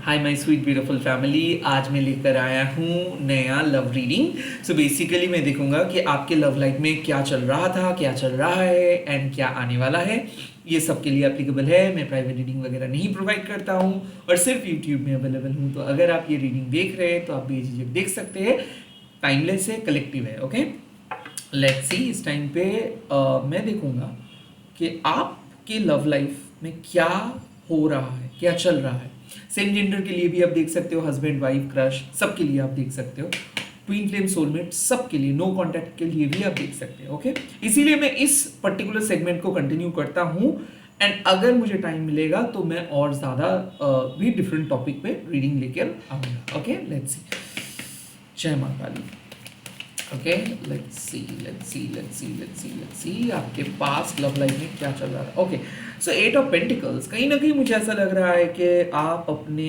Hi my sweet beautiful family. आज मैं लेकर आया हूँ नया लव रीडिंग। सो बेसिकली मैं देखूंगा कि आपके लव लाइफ में क्या चल रहा था, क्या चल रहा है एंड क्या आने वाला है। ये सबके लिए एप्लीकेबल है। मैं प्राइवेट रीडिंग वगैरह नहीं प्रोवाइड करता हूँ और सिर्फ यूट्यूब में अवेलेबल हूँ। तो अगर आप ये रीडिंग देख रहे हैं तो आप बेझिझक देख सकते हैं। टाइमलेस है, कलेक्टिव है। ओके, लेट्स सी। इस टाइम पे मैं देखूंगा कि आपके लव लाइफ में क्या हो रहा है, क्या चल रहा है। सेम जेंडर के लिए भी आप देख सकते हो, हस्बैंड वाइफ क्रश सबके लिए आप देख सकते हो, ट्विन फ्लेम सोलमेट सबके लिए, नो कांटेक्ट के लिए भी आप देख सकते हो। ओके, इसीलिए मैं इस पर्टिकुलर सेगमेंट को कंटिन्यू करता हूँ एंड अगर मुझे टाइम मिलेगा तो मैं और ज़्यादा भी डिफरेंट टॉपिक पे रीडिंग लेकर आऊँगा। ओके, लेट्स सी। जय माँ काली। ओके, लेट्स सी आपके पास लव लाइफ में क्या चल रहा है। ओके, सो 8 ऑफ पेंटिकल्स, कहीं ना कहीं मुझे ऐसा लग रहा है कि आप अपने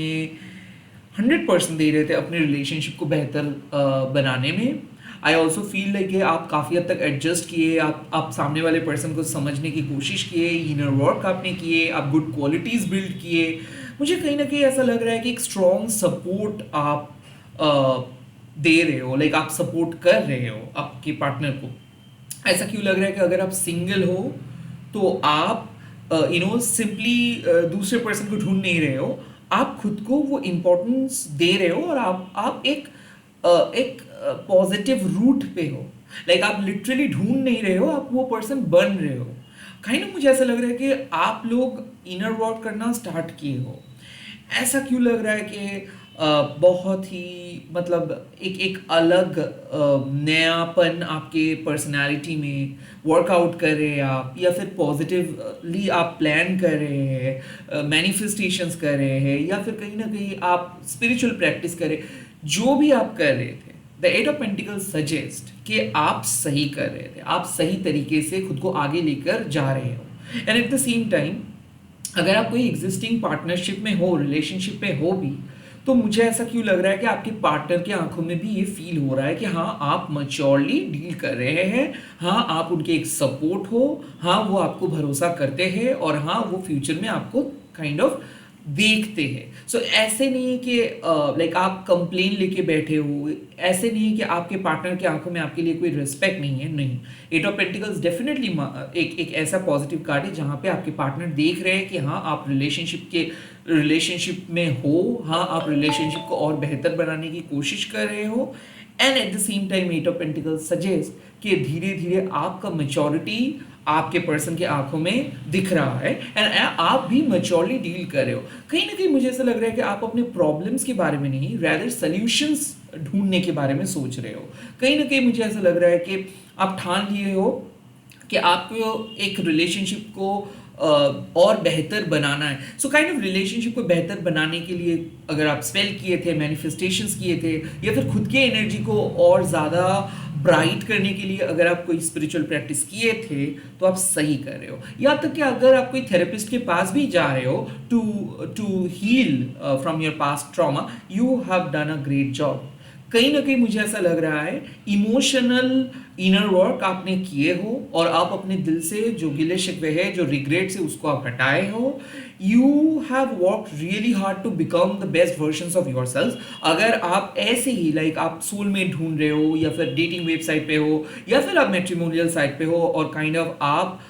100% दे रहे थे अपने रिलेशनशिप को बेहतर बनाने में। आई ऑल्सो फील लाइक कि आप काफ़ी हद तक एडजस्ट किए, आप सामने वाले पर्सन को समझने की कोशिश किए, इनर वर्क आपने किए, आप गुड क्वालिटीज़ बिल्ड किए। मुझे कहीं ना कहीं ऐसा लग रहा है कि एक स्ट्रॉन्ग सपोर्ट आप दे रहे हो, लाइक आप सपोर्ट कर रहे हो आपके पार्टनर को। ऐसा क्यों लग रहा है कि अगर आप सिंगल हो तो आप सिंपली दूसरे पर्सन को ढूंढ नहीं रहे हो, आप खुद को वो इम्पोर्टेंस दे रहे हो और आप एक पॉजिटिव रूट पे हो। लाइक आप लिटरली ढूंढ नहीं रहे हो, आप वो पर्सन बन रहे हो। काइंड ऑफ मुझे ऐसा लग रहा है कि आप लोग इनर वर्क करना स्टार्ट किए हो। ऐसा क्यों लग रहा है कि बहुत ही मतलब एक एक अलग नयापन आपके पर्सनालिटी में वर्कआउट कर रहे हैं आप, या फिर पॉजिटिवली आप प्लान कर रहे हैं, मैनिफेस्टेशंस कर रहे हैं, या फिर कहीं ना कहीं आप स्पिरिचुअल प्रैक्टिस कर रहे हैं। जो भी आप कर रहे थे, the eight of pentacles suggest कि आप सही कर रहे थे, आप सही तरीके से खुद को आगे लेकर जा रहे हो। And at the same time अगर आप कोई एग्जिस्टिंग पार्टनरशिप में हो, रिलेशनशिप में हो भी, तो मुझे ऐसा क्यों लग रहा है कि आपके पार्टनर की आंखों में भी ये फील हो रहा है कि हाँ आप मैच्योरली डील कर रहे हैं, हाँ आप उनके एक सपोर्ट हो, हाँ वो आपको भरोसा करते हैं और हाँ वो फ्यूचर में आपको काइंड ऑफ देखते हैं। सो ऐसे नहीं है कि लाइक आप कंप्लेन लेके बैठे हो, ऐसे नहीं है कि आपके पार्टनर की आंखों में आपके लिए कोई रिस्पेक्ट नहीं है। नहीं, एट ऑफ पेंटिकल्स डेफिनेटली एक ऐसा पॉजिटिव कार्ड है जहाँ पे आपके पार्टनर देख रहे हैं कि हाँ आप रिलेशनशिप में हो, हाँ आप रिलेशनशिप को और बेहतर बनाने की कोशिश कर रहे हो। And at the same time eight of pentacles suggest कि धीरे धीरे आपका मैच्योरिटी आपके पर्सन के आंखों में दिख रहा है एंड आप भी मैच्योरली डील कर रहे हो। कहीं ना कहीं मुझे ऐसा लग रहा है कि आप अपने प्रॉब्लम्स के बारे में नहीं, रैदर सॉल्यूशंस ढूंढने के बारे में सोच रहे हो। कहीं ना कहीं मुझे ऐसा लग रहा है कि आप ठान लिए हो कि आपको एक रिलेशनशिप को और बेहतर बनाना है। सो काइंड ऑफ रिलेशनशिप को बेहतर बनाने के लिए अगर आप स्पेल किए थे, मैनिफेस्टेशंस किए थे, या फिर खुद के एनर्जी को और ज़्यादा ब्राइट करने के लिए अगर आप कोई स्पिरिचुअल प्रैक्टिस किए थे, तो आप सही कर रहे हो। या तक कि अगर आप कोई थेरेपिस्ट के पास भी जा रहे हो to heal from your past trauma, you have done a great job. कहीं ना कहीं मुझे ऐसा लग रहा है इमोशनल इनर वर्क आपने किए हो और आप अपने दिल से जो गिले शिकवे है, जो रिग्रेट्स है, उसको आप हटाए हो। You have work really hard to become the best version of yourself. अगर आप ऐसे ही लाइक आप सोलमेट ढूंढ रहे हो, या फिर डेटिंग वेबसाइट पे हो, या फिर आप मैट्रिमोनियल साइट पे हो और काइंड ऑफ आप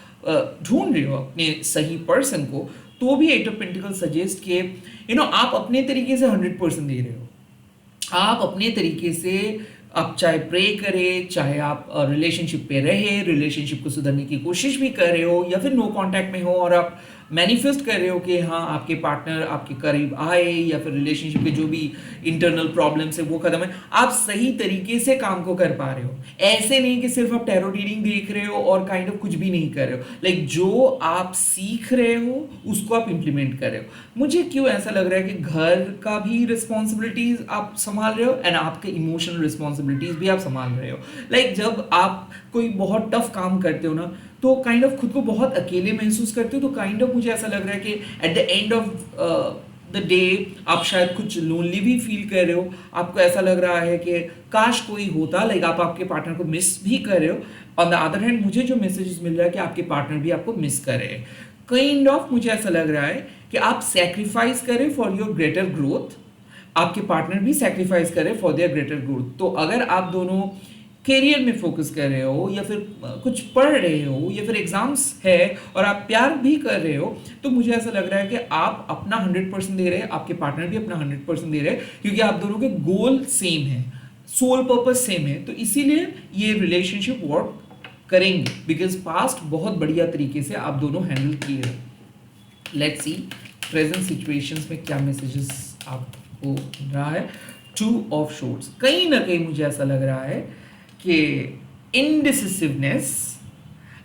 ढूंढ रहे हो अपने सही पर्सन को, तो भी एट ऑफ पेंटिकल सजेस्ट कि आप अपने तरीके से 100% दे रहे हो। आप अपने तरीके से, आप चाहे प्रे करें, चाहे आप रिलेशनशिप पे रहे, रिलेशनशिप को सुधारने की कोशिश भी कर रहे हो, या फिर नो कांटेक्ट में हो और आप मैनिफेस्ट कर रहे हो कि हाँ आपके पार्टनर आपके करीब आए, या फिर रिलेशनशिप के जो भी इंटरनल प्रॉब्लम्स है वो खत्म है। आप सही तरीके से काम को कर पा रहे हो। ऐसे नहीं कि सिर्फ आप टैरो रीडिंग देख रहे हो और काइंड ऑफ कुछ भी नहीं कर रहे हो। लाइक जो आप सीख रहे हो उसको आप इंप्लीमेंट कर रहे हो। मुझे क्यों ऐसा लग रहा है कि घर का भी रिस्पॉन्सिबिलिटीज आप संभाल रहे हो एंड आपके इमोशनल रिस्पॉन्सिबिलिटीज भी आप संभाल रहे हो। लाइक जब आप कोई बहुत टफ काम करते हो ना, तो काइंड ऑफ खुद को बहुत अकेले महसूस करते हो। तो काइंड ऑफ मुझे ऐसा लग रहा है कि at the end of the day आप शायद कुछ लोनली भी फील कर रहे हो। आपको ऐसा लग रहा है कि काश कोई होता, लाइक आप आपके पार्टनर को मिस भी कर रहे हो। ऑन द अदर हैंड मुझे जो मैसेजेस मिल रहा है कि आपके पार्टनर भी आपको मिस कर रहे हैं। काइंड ऑफ मुझे ऐसा लग रहा है कि आप सेक्रीफाइस करें फॉर योर ग्रेटर ग्रोथ, आपके पार्टनर भी सेक्रीफाइस करे फॉर देयर ग्रेटर ग्रोथ। तो अगर आप दोनों करियर में फोकस कर रहे हो या फिर कुछ पढ़ रहे हो या फिर एग्जाम्स है और आप प्यार भी कर रहे हो, तो मुझे ऐसा लग रहा है कि आप अपना 100% दे रहे हैं, आपके पार्टनर भी अपना 100% दे रहे हैं, क्योंकि आप दोनों के गोल सेम है, सोल पर्पस सेम है। तो इसीलिए ये रिलेशनशिप वर्क करेंगे, बिकॉज पास्ट बहुत बढ़िया तरीके से आप दोनों हैंडल किए। लेट्स सी प्रेजेंट सिचुएशंस में क्या मैसेजेस आपको मिल रहा है। 2 ऑफ शॉर्ट्स, कहीं ना कहीं मुझे ऐसा लग रहा है कि इनडिसिसिवनेस,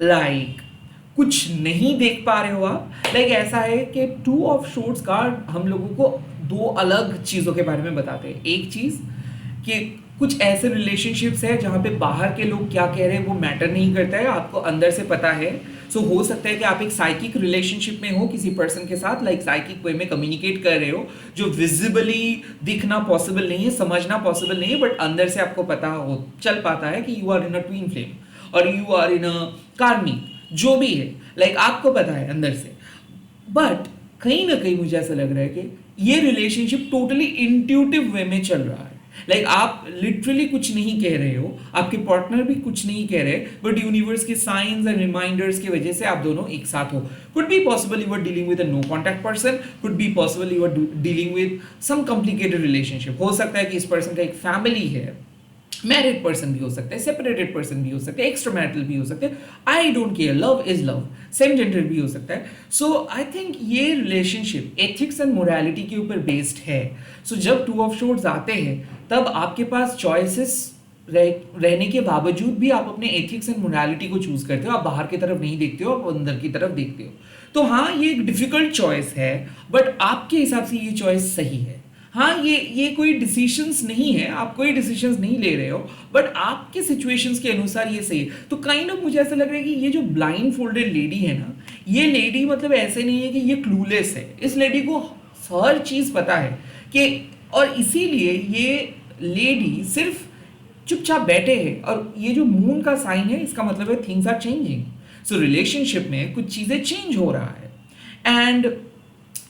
लाइक कुछ नहीं देख पा रहे हो आप, लाइक ऐसा है कि 2 ऑफ शॉर्ट्स कार्ड हम लोगों को 2 अलग चीज़ों के बारे में बताते हैं। एक चीज़ कि कुछ ऐसे रिलेशनशिप्स है जहाँ पे बाहर के लोग क्या कह रहे हैं वो मैटर नहीं करता है, आपको अंदर से पता है। सो हो सकता है कि आप एक साइकिक रिलेशनशिप में हो किसी पर्सन के साथ, लाइक साइकिक वे में कम्युनिकेट कर रहे हो, जो विजिबली दिखना पॉसिबल नहीं है, समझना पॉसिबल नहीं है, बट अंदर से आपको पता हो चल पाता है कि you are in a twin flame और you are in a karmic, जो भी है, लाइक आपको पता है अंदर से। बट कहीं ना कहीं मुझे ऐसा लग रहा है कि ये रिलेशनशिप टोटली इंट्यूटिव वे में चल रहा है, लाइक आप लिटरली कुछ नहीं कह रहे हो, आपके पार्टनर भी कुछ नहीं कह रहे, बट यूनिवर्स के साइंस एंड रिमाइंडर्स की वजह से आप दोनों एक साथ हो। Could be possible you are dealing with a no contact person, could be possible you are dealing with some complicated relationship. हो सकता है कि इस पर्सन का एक फैमिली है, मैरिड पर्सन भी हो सकता है, सेपरेटेड पर्सन भी हो सकता है, एक्स्ट्रा मैरिटल भी हो सकते हैं, I don't care, love is love, same gender भी हो सकता है। सो आई थिंक ये रिलेशनशिप एथिक्स एंड मोरालिटी के ऊपर बेस्ड है। सो जब 2 ऑफ शॉर्ट्स आते हैं तब आपके पास चॉइसेस रहने के बावजूद भी आप अपने एथिक्स एंड मोरालिटी को चूज करते हो, आप बाहर की तरफ नहीं देखते हो, आप अंदर की तरफ देखते हो। तो हाँ, ये एक डिफिकल्ट चॉइस है, बट आपके हिसाब से ये चॉइस सही है। हाँ, ये कोई डिसीशंस नहीं है, आप कोई डिसीशंस नहीं ले रहे हो, बट आपके सिचुएशंस के अनुसार ये सही है। तो काइंड ऑफ मुझे ऐसा लग रहा है कि ये जो ब्लाइंड फोल्डेड लेडी है ना, ये लेडी मतलब ऐसे नहीं है कि ये क्लूलेस है, इस लेडी को हर चीज़ पता है कि, और इसीलिए ये लेडी सिर्फ चुपचाप बैठे हैं, और ये जो मून का साइन है इसका मतलब है things are changing. So relationship में कुछ चीज़ें चेंज हो रहा है, एंड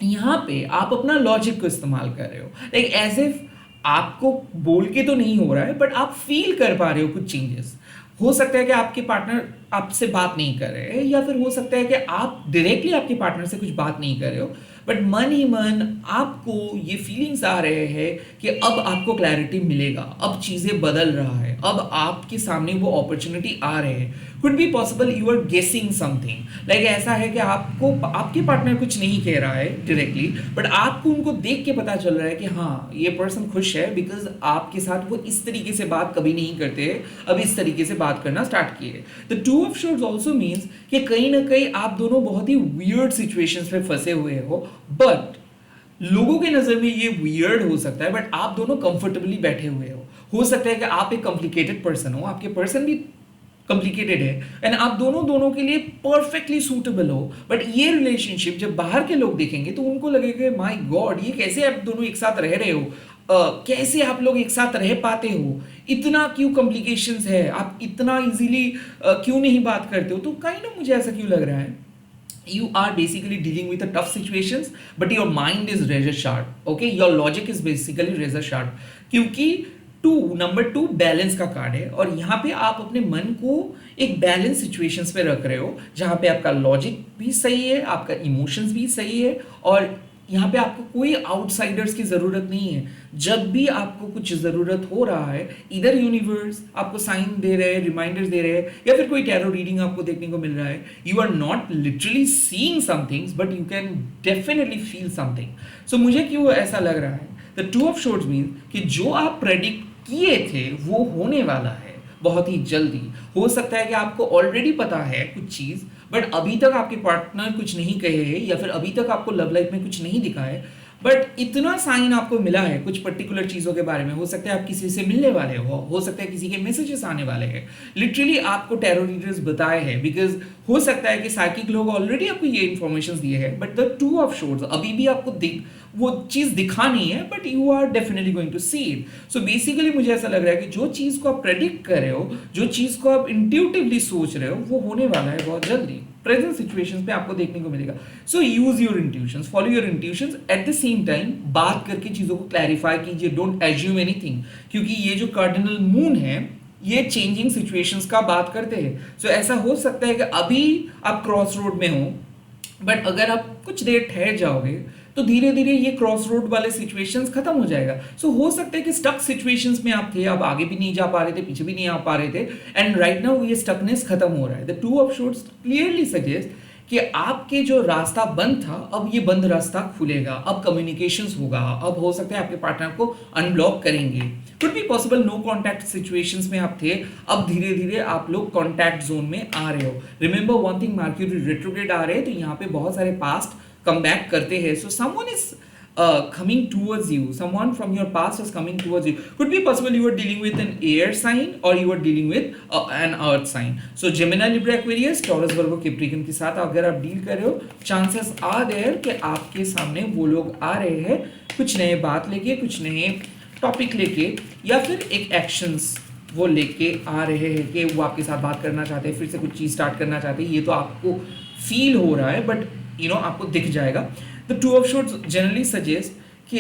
यहाँ पे आप अपना लॉजिक को इस्तेमाल कर रहे हो, लाइक एज इफ आपको बोल के तो नहीं हो रहा है, बट आप फील कर पा रहे हो कुछ चेंजेस। हो सकता है कि आपके पार्टनर आपसे बात नहीं कर रहे हैं, या फिर हो सकता है कि आप डायरेक्टली आपके पार्टनर से कुछ बात नहीं कर रहे हो, बट मन ही मन आपको ये फीलिंग्स आ रहे हैं कि अब आपको क्लैरिटी मिलेगा, अब चीज़ें बदल रहा है, अब आपके सामने वो अपॉर्चुनिटी आ रहे हैं। Could be possible you are guessing something, like ऐसा है कि आपको आपके पार्टनर कुछ नहीं कह रहा है डायरेक्टली, बट आपको उनको देख के पता चल रहा है कि हाँ, ये पर्सन खुश है बिकॉज आपके साथ वो इस तरीके से बात कभी नहीं करते, अब इस तरीके से बात करना स्टार्ट किए। The 2 of shorts also means कि कहीं ना कहीं आप दोनों बहुत ही वियर्ड सिचुएशंस में फंसे हुए हो, बट लोगों के नजर में ये वियर्ड हो सकता है, बट आप दोनों कंफर्टेबली बैठे हुए हो सकता है कि आप एक कॉम्प्लिकेटेड पर्सन हो, आपके पर्सन भी कॉम्प्लिकेटेड है, एंड आप दोनों के लिए परफेक्टली सूटेबल हो, बट ये रिलेशनशिप जब बाहर के लोग देखेंगे तो उनको लगेगा माय गॉड, ये कैसे आप दोनों एक साथ रह रहे हो, कैसे आप लोग एक साथ रह पाते हो, इतना क्यों कॉम्प्लिकेशंस है, आप इतना इजीली क्यों नहीं बात करते हो। तो काइंड ऑफ मुझे ऐसा क्यों लग रहा है, you are basically dealing with a tough situations, but your mind is razor sharp, okay, your logic is basically razor sharp, क्योंकि नंबर 2 बैलेंस का कार्ड है, और यहाँ पे आप अपने मन को एक बैलेंस सिचुएशंस पे रख रहे हो, जहाँ पे आपका लॉजिक भी सही है, आपका इमोशंस भी सही है, और यहाँ पे आपको कोई आउटसाइडर्स की ज़रूरत नहीं है। जब भी आपको कुछ ज़रूरत हो रहा है, इधर यूनिवर्स आपको साइन दे रहे हैं, रिमाइंडर्स दे रहे हैं, या फिर कोई टैरो रीडिंग आपको देखने को मिल रहा है, you are not literally seeing somethings, but you can definitely feel something. So मुझे क्यों ऐसा लग रहा है, द 2 ऑफ शॉर्ट्स मीन कि जो आप प्रेडिक्ट किए थे वो होने वाला है बहुत ही जल्दी। हो सकता है कि आपको ऑलरेडी पता है कुछ चीज़, बट अभी तक आपके पार्टनर कुछ नहीं कहे हैं, या फिर अभी तक आपको लव लाइफ में कुछ नहीं दिखा है, बट इतना साइन आपको मिला है कुछ पर्टिकुलर चीज़ों के बारे में। हो सकता है आप किसी से मिलने वाले हो सकता है किसी के मैसेजेस आने वाले हैं, लिटरली आपको टैरो रीडर्स बताए हैं, बिकॉज हो सकता है कि साइकिक लोग ऑलरेडी आपको ये इन्फॉर्मेशन दिए हैं, बट द 2 ऑफ शॉर्ट्स अभी भी आपको वो चीज़ दिखा नहीं है, but you are definitely going to see it. So basically मुझे ऐसा लग रहा है कि जो चीज़ को आप प्रेडिक्ट कर रहे हो, जो चीज़ को आप इंट्यूटिवली सोच रहे हो, वो होने वाला है बहुत जल्दी। प्रेजेंट सिचुएशंस पे आपको देखने को मिलेगा. So use your intuitions, follow your intuitions. At the same time बात करके चीज़ों को क्लैरिफाई कीजिए. डोंट एज्यूम एनीथिंग, क्योंकि ये जो कार्डिनल मून है ये चेंजिंग सिचुएशंस का बात करते हैं. सो ऐसा हो सकता है कि अभी आप क्रॉस रोड में हो, बट अगर आप कुछ देर ठहर जाओगे तो धीरे धीरे ये क्रॉस रोड वाले सिचुएशंस खत्म हो जाएगा. सो हो सकता है कि स्टक सिचुएशंस में आप थे, आप आगे भी नहीं जा पा रहे थे, पीछे भी नहीं आ पा रहे थे, एंड राइट नाउ ये स्टकनेस खत्म हो रहा है. The two of shorts clearly suggest कि आपके जो रास्ता बंद था, अब ये बंद रास्ता खुलेगा, अब कम्युनिकेशंस होगा, अब हो सकता है आपके पार्टनर को अनब्लॉक करेंगे. Could be possible no contact situations में आप थे, अब धीरे धीरे आप लोग कॉन्टैक्ट जोन में आ रहे हो. Remember one thing, Mercury retrograde आ रहे हैं तो यहाँ पे बहुत सारे पास्ट कम बैक करते हैं. So someone is coming towards you, someone from your past is coming towards you. Could be possible you are dealing with an air sign or you are dealing with an earth sign. So Gemini, Libra, Aquarius, Taurus, Virgo, Capricorn के साथ अगर आप deal कर रहे हो, chances are there कि आपके सामने वो लोग आ रहे हैं कुछ नए बात लेके, कुछ नए टॉपिक लेके, या फिर एक एक्शंस वो लेके आ रहे हैं कि वो आपके साथ बात करना चाहते हैं, फिर से कुछ चीज़ स्टार्ट करना चाहते हैं. ये तो आपको फील हो रहा है, बट आपको दिख जाएगा. The two of shorts generally suggest कि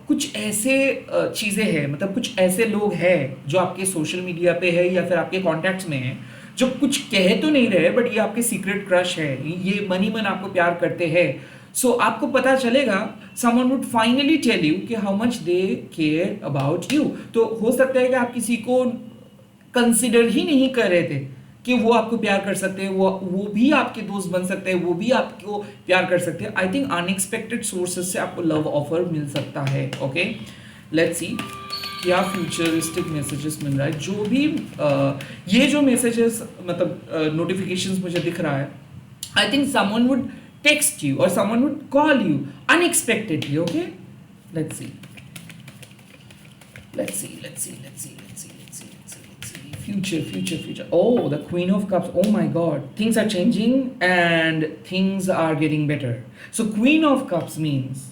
कुछ ऐसे चीज़ें हैं, मतलब कुछ ऐसे लोग हैं जो आपके सोशल मीडिया पे है या फिर आपके कॉन्टैक्ट्स में हैं, जो कुछ कह तो नहीं रहे बट ये आपके सीक्रेट क्रश है, ये मन ही मन आपको प्यार करते हैं. सो आपको पता चलेगा, someone would finally tell you कि how much they care about you. तो हो सकता है कि आप किसी को कंसिडर ही नहीं कर रहे थे कि वो आपको प्यार कर सकते हैं, वो भी आपके दोस्त बन सकते हैं, वो भी आपको प्यार कर सकते हैं. आई थिंक अनएक्सपेक्टेड सोर्सेज से आपको लव ऑफर मिल सकता है. ओके, लेट्स सी क्या फ्यूचरिस्टिक मैसेजेस मिल रहा है. जो भी ये जो मैसेजेस मतलब नोटिफिकेशंस मुझे दिख रहा है, I think someone would text you और someone would call you unexpectedly. Okay, let's see. Future. Oh, the Queen of Cups. Oh my God. Things are changing and things are getting better. So Queen of Cups means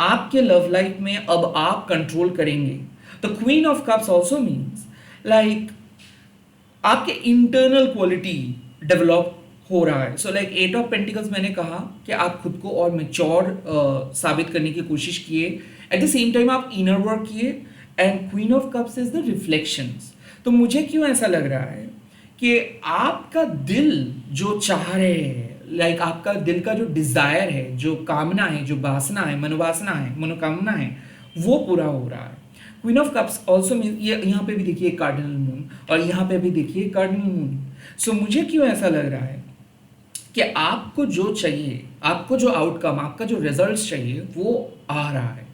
आपके love life में अब आप control करेंगे. The Queen of Cups also means like आपके internal quality develop हो रहा है. So like eight of pentacles, मैंने कहा कि आप खुद को और मेच्योर साबित करने की कोशिश किए, एट द सेम टाइम आप इनर वर्क किए, and queen of cups is the reflections. तो मुझे क्यों ऐसा लग रहा है कि आपका दिल जो चाह रहे हैं, लाइक आपका दिल का जो डिजायर है, जो कामना है, जो वासना है, मनोवासना है, मनोकामना है, वो पूरा हो रहा है. Queen of cups also mean, ये यहाँ पे भी देखिए कार्डिनल मून और यहाँ पे भी देखिए कार्डिनल मून. सो मुझे क्यों ऐसा लग रहा है कि आपको जो चाहिए, आपको जो आउटकम, आपका जो रिजल्ट चाहिए वो आ रहा है.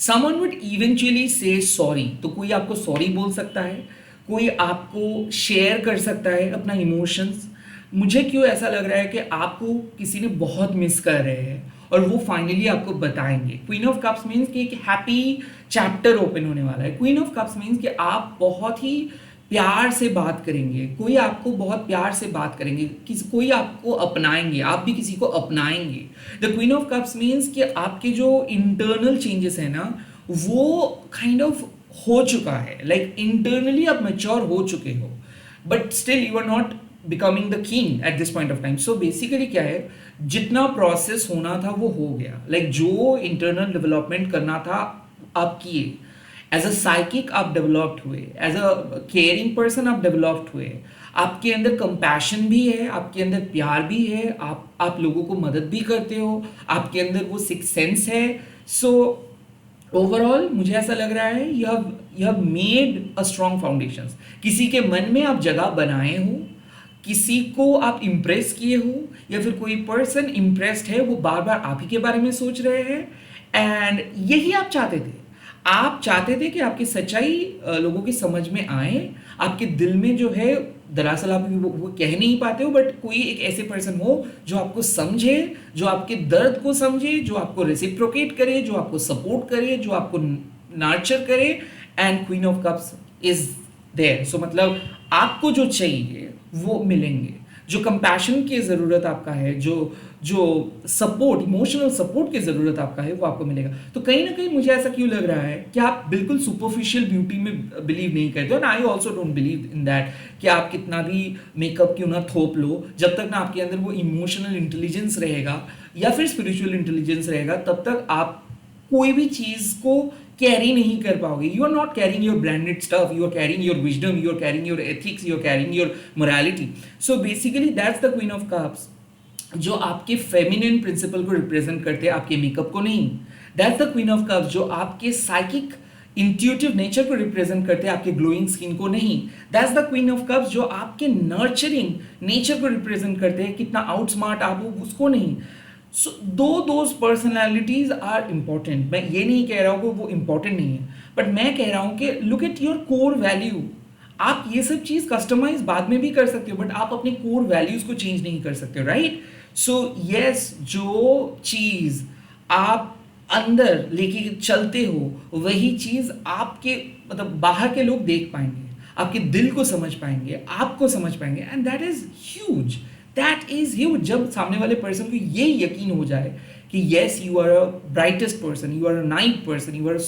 समवन वुड इवेंचुअली से सॉरी. तो कोई आपको सॉरी बोल सकता है, कोई आपको शेयर कर सकता है अपना इमोशंस. मुझे क्यों ऐसा लग रहा है कि आपको किसी ने बहुत मिस कर रहे हैं और वो फाइनली आपको बताएंगे. क्वीन ऑफ कप्स मीन्स कि एक हैप्पी चैप्टर ओपन होने वाला है. क्वीन ऑफ कप्स मीन्स कि आप बहुत ही प्यार से बात करेंगे, कोई आपको बहुत प्यार से बात करेंगे, कोई आपको अपनाएंगे, आप भी किसी को अपनाएंगे. The queen of cups means कि आपके जो इंटरनल चेंजेस है ना, वो काइंड ऑफ हो चुका है. लाइक इंटरनली आप मैच्योर हो चुके हो, but still you are not becoming the king at this point of time. So basically क्या है, जितना प्रोसेस होना था वो हो गया. लाइक जो इंटरनल डेवलपमेंट करना था आप किए. एज अ साइकिक आप डेवलप्ड हुए, एज अ केयरिंग पर्सन आप डेवलप्ड हुए. आपके अंदर कंपैशन भी है, आपके अंदर प्यार भी है, आप लोगों को मदद भी करते हो, आपके अंदर वो सिक्स सेंस है. सो ओवरऑल मुझे ऐसा लग रहा है you have made a strong foundation. किसी के मन में आप जगह बनाए हो, किसी को आप इम्प्रेस किए हो, या फिर कोई पर्सन इम्प्रेस्ड है, वो बार बार आप ही के बारे में सोच रहे हैं, एंड यही आप चाहते थे. आप चाहते थे कि आपकी सच्चाई लोगों की समझ में आए. आपके दिल में जो है, दरअसल आप वो कह नहीं पाते हो, बट कोई एक ऐसे पर्सन हो जो आपको समझे, जो आपके दर्द को समझे, जो आपको रेसिप्रोकेट करे, जो आपको सपोर्ट करे, जो आपको नर्चर करे. And queen of cups is there. So मतलब आपको जो चाहिए वो मिलेंगे. जो कंपैशन की ज़रूरत आपका है, जो जो सपोर्ट, इमोशनल सपोर्ट की ज़रूरत आपका है वो आपको मिलेगा। तो कहीं ना कहीं मुझे ऐसा क्यों लग रहा है कि आप बिल्कुल सुपरफिशियल ब्यूटी में बिलीव नहीं करते, और I also don't believe in that कि आप कितना भी मेकअप क्यों ना थोप लो, जब तक ना आपके अंदर वो इमोशनल इंटेलिजेंस रहेगा या फिर स्पिरिचुअल इंटेलिजेंस रहेगा, तब तक आप कोई भी चीज़ को कैरी नहीं कर पाओगे। You are not carrying your branded stuff, you are carrying your wisdom, you are carrying your ethics, you are carrying your morality. So basically that's the queen of cups, जो आपके फेमिनिन प्रिंसिपल को represent करते हैं, आपके makeup को नहीं। That's the queen of cups, जो आपके साइकिक इंट्यूटिव नेचर को रिप्रेजेंट करते हैं, आपके ग्लोइंग स्किन को नहीं। That's the queen of cups, जो आपके नर्चरिंग नेचर को रिप्रेजेंट करते हैं, कितना आउटस्मार्ट आप हो उसको नहीं। So those personalities are important. मैं ये नहीं कह रहा हूँ कि वो इंपॉर्टेंट नहीं है, बट मैं कह रहा हूँ कि look at your core value. आप ये सब चीज़ कस्टमाइज बाद में भी कर सकते हो, बट आप अपने कोर वैल्यूज को चेंज नहीं कर सकते, राइट? सो यस, जो चीज़ आप अंदर लेके चलते हो वही चीज़ आपके मतलब बाहर के लोग देख पाएंगे, आपके दिल को समझ पाएंगे, आपको समझ पाएंगे, and that is huge. That is huge. जब सामने वाले पर्सन को ये यकीन हो जाए कि yes you are a brightest person, you are a knight person, you are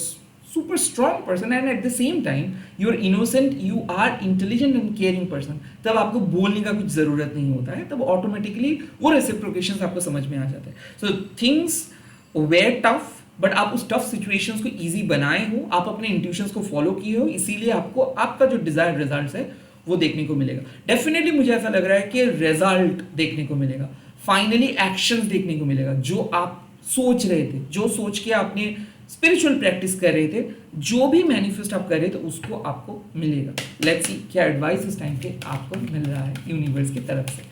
super strong person and at the same time you are innocent, you are intelligent and caring person, तब आपको बोलने का कुछ ज़रूरत नहीं होता है, तब ऑटोमेटिकली वो रेसिप्रोकेशंस आपको समझ में आ जाते हैं। So things were tough, but आप उस टफ सिचुएशंस को इजी बनाए हो, आप अपने इंट्यूशंस को फॉलो किए हो, इसीलिए आपको आपका जो डिजायर्ड रिजल्ट है वो देखने को मिलेगा। डेफिनेटली मुझे ऐसा लग रहा है कि रिजल्ट देखने को मिलेगा, फाइनली एक्शंस देखने को मिलेगा। जो आप सोच रहे थे, जो सोच के आपने स्पिरिचुअल प्रैक्टिस कर रहे थे, जो भी मैनिफेस्ट आप कर रहे थे उसको आपको मिलेगा। लेट्स सी क्या एडवाइस इस टाइम पे आपको मिल रहा है यूनिवर्स की तरफ से।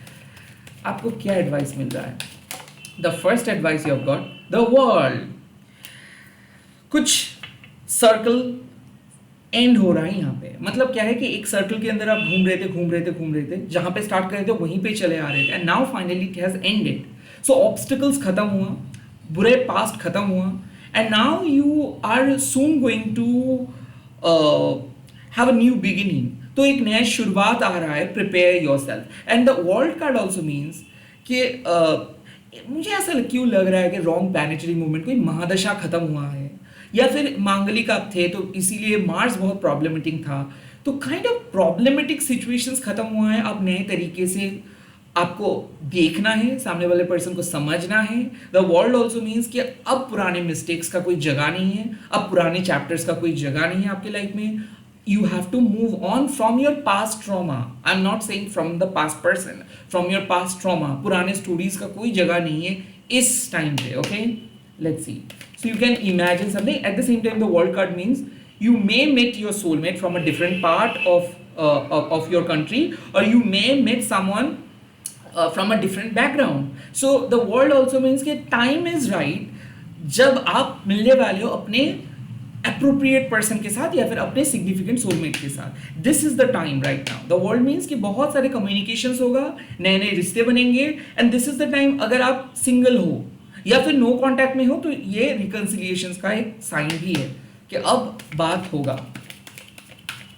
आपको क्या एडवाइस मिल रहा है? The first advice you have got, the world. कुछ सर्कल एंड हो रहा है यहाँ पे। मतलब क्या है कि एक सर्कल के अंदर आप घूम रहे थे, जहां पे स्टार्ट कर रहे थे वहीं पे चले आ रहे थे, and now finally it has ended. So obstacles खत्म हुआ, बुरे पास्ट खत्म हुआ, and now you are soon going to have a new beginning। तो एक नया शुरुआत आ रहा है, prepare yourself। and the world card also means कि मुझे ऐसा क्यों लग रहा है कि wrong planetary movement, कोई महादशा खत्म हुआ है, या फिर मांगलिक आप थे तो इसीलिए मार्स बहुत प्रॉब्लमेटिक था, तो काइंड ऑफ प्रॉब्लमेटिक सिचुएशंस खत्म हुआ है। आप नए तरीके से आपको देखना है, सामने वाले पर्सन को समझना है। द वर्ल्ड ऑल्सो मीन्स कि अब पुराने मिस्टेक्स का कोई जगह नहीं है, अब पुराने चैप्टर्स का कोई जगह नहीं है आपके लाइफ में। You have to move on from your past trauma. I am not saying from the past person, from your past trauma. पुराने स्टोरीज का कोई जगह नहीं है इस टाइम पे। Okay, let's see. So you can imagine something. At the same time the world card means you may meet your soulmate from a different part of your country, or you may meet someone from a different background। so the world also means कि time is right, जब आप मिलने वाले हो अपने appropriate person के साथ या फिर अपने significant soulmate के साथ। this is the time right now। the world means कि बहुत सारे communications होगा, नए नए रिश्ते बनेंगे, and this is the time। अगर आप single हो या फिर no contact में हो तो ये reconciliations का एक sign भी है कि अब बात होगा।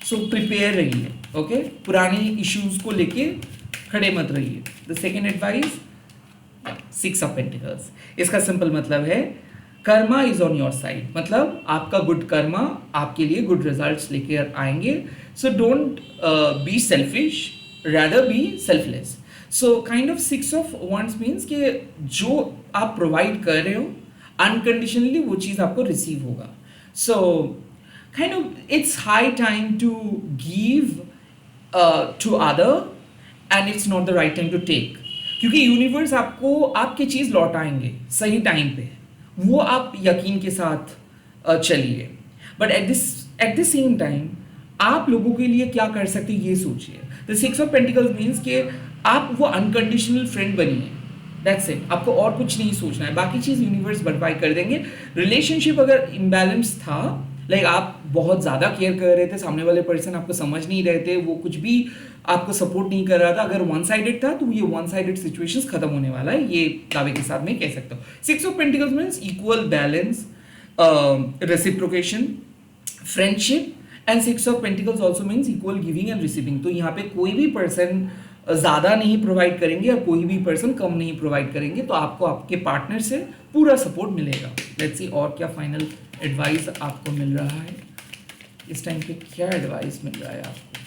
सो प्रिपेयर रहिए, ओके? पुराने इश्यूज को लेके खड़े मत रहिए। The second advice, 6 of pentacles. इसका सिंपल मतलब है Karma is on your side, मतलब आपका गुड कर्मा आपके लिए गुड रिजल्ट्स लेके आएंगे। So don't be selfish, rather B selfless. So kind of 6 of wands means कि जो आप प्रोवाइड कर रहे हो अनकंडीशनली वो चीज़ आपको रिसीव होगा। So kind of it's high time to give to other and it's not the right time to take, क्योंकि यूनिवर्स आपको आपकी चीज़ लौटाएंगे सही टाइम पे, वो आप यकीन के साथ चलिए। But at the same time आप लोगों के लिए क्या कर सकते हैं ये सोचिए। द 6 ऑफ पेंटिकल्स मीन्स कि आप वो अनकंडीशनल फ्रेंड बनिए। दैट्स इट, आपको और कुछ नहीं सोचना है, बाकी चीज़ यूनिवर्स भरपाई कर देंगे। रिलेशनशिप अगर इम्बैलेंस था, लाइक आप बहुत ज़्यादा केयर कर रहे थे, सामने वाले पर्सन आपको समझ नहीं रहे थे, वो कुछ भी आपको सपोर्ट नहीं कर रहा था, अगर वन साइडेड था तो ये वन साइडेड सिचुएशंस खत्म होने वाला है, ये दावे के साथ मैं कह सकता हूँ। 6 of pentacles means equal balance, reciprocation, friendship, and 6 of pentacles also means equal giving and receiving. तो यहाँ पे कोई भी पर्सन ज़्यादा नहीं प्रोवाइड करेंगे या कोई भी पर्सन कम नहीं प्रोवाइड करेंगे, तो आपको आपके पार्टनर से पूरा सपोर्ट मिलेगा। लेट्स सी और क्या फाइनल एडवाइस आपको मिल रहा है इस टाइम पे, क्या एडवाइस मिल रहा है आपको।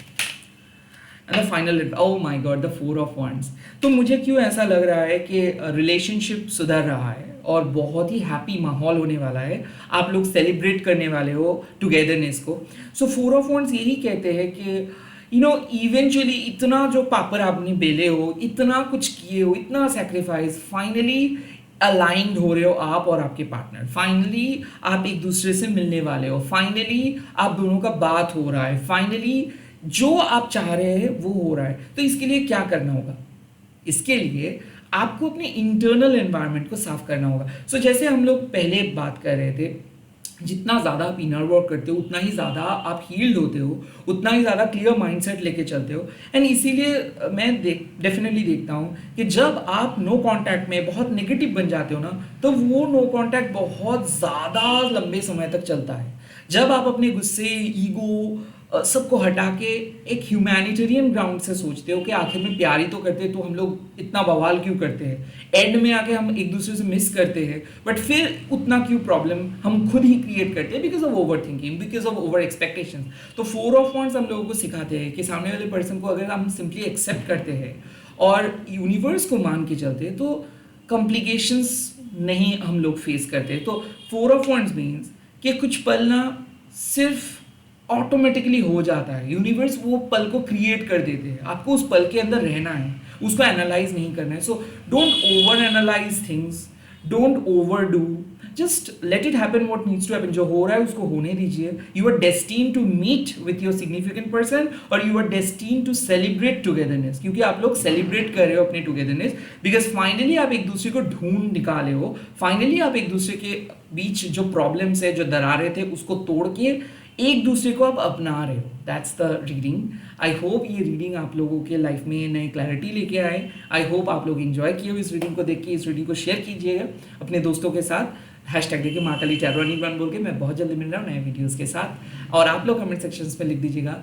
And the final, oh my God, the 4 of wands। तो मुझे क्यों ऐसा लग रहा है कि रिलेशनशिप सुधर रहा है और बहुत ही हैप्पी माहौल होने वाला है, आप लोग सेलिब्रेट करने वाले हो टुगेदरनेस को। सो 4 ऑफ wands यही कहते हैं कि इवेंचुअली इतना जो पापड़ आपने बेले हो, इतना कुछ किए हो, इतना सेक्रीफाइस, फाइनली अलाइंड हो रहे हो आप और आपके पार्टनर। फाइनली आप एक दूसरे से मिलने वाले हो, फाइनली आप दोनों का बात हो रहा है, फाइनली जो आप चाह रहे हैं वो हो रहा है। तो इसके लिए क्या करना होगा? इसके लिए आपको अपने इंटरनल एनवायरनमेंट को साफ करना होगा। सो जैसे हम लोग पहले बात कर रहे थे, जितना ज़्यादा आप इनर वर्क करते हो उतना ही ज़्यादा आप हील्ड होते हो, उतना ही ज़्यादा क्लियर माइंडसेट लेके चलते हो। एंड इसीलिए मैं डेफिनेटली देखता हूँ कि जब आप नो कांटेक्ट में बहुत नेगेटिव बन जाते हो ना, तो वो नो कांटेक्ट बहुत ज़्यादा लंबे समय तक चलता है। जब आप अपने गुस्से, ईगो सबको हटा के एक ह्यूमैनिटेरियन ग्राउंड से सोचते हो कि आखिर में प्यार ही तो करते हैं, तो हम लोग इतना बवाल क्यों करते हैं, एंड में आके हम एक दूसरे से मिस करते हैं, बट फिर उतना क्यों प्रॉब्लम हम खुद ही क्रिएट करते हैं because of over thinking, because of over expectation. तो 4 ऑफ wands हम लोगों को सिखाते हैं कि सामने वाले पर्सन को अगर हम सिंपली एक्सेप्ट करते हैं और यूनिवर्स को मान के चलते हैं, तो कॉम्प्लिकेशंस नहीं हम लोग फेस करते। तो 4 ऑफ wands मीन्स कि कुछ पल ना सिर्फ ऑटोमेटिकली हो जाता है, यूनिवर्स वो पल को क्रिएट कर देते हैं, आपको उस पल के अंदर रहना है, उसको एनालाइज नहीं करना है। So don't over analyse things, don't over do, just let it happen what needs to happen. जो हो रहा है उसको होने दीजिए। You are destined to meet with your significant person और you are destined to celebrate togetherness, क्योंकि आप लोग सेलिब्रेट कर रहे हो अपने टुगेदरनेस, बिकॉज फाइनली आप एक दूसरे को ढूंढ निकाले हो, फाइनली आप एक दूसरे के बीच जो प्रॉब्लम्स है, जो दरारें थे, उसको तोड़ के एक दूसरे को आप अपना रहे हो। That's the reading. I hope ये रीडिंग आप लोगों के लाइफ में नई क्लैरिटी लेके आए। आई होप आप लोग एंजॉय किए हो इस रीडिंग को देख के। इस रीडिंग को शेयर कीजिएगा अपने दोस्तों के साथ। हैशटैग देखिए महाकाली टैरो एनीवन बोल के। मैं बहुत जल्दी मिल रहा हूँ नए वीडियोज़ के साथ। और आप लोग कमेंट सेक्शंस में लिख दीजिएगा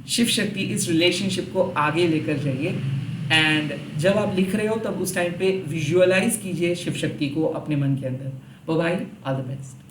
शिव शक्ति इस रिलेशनशिप को आगे लेकर जाइए। एंड जब आप लिख रहे हो तब उस टाइम पे विजुअलाइज कीजिए शिव शक्ति को अपने मन के अंदर। Bye, all the best.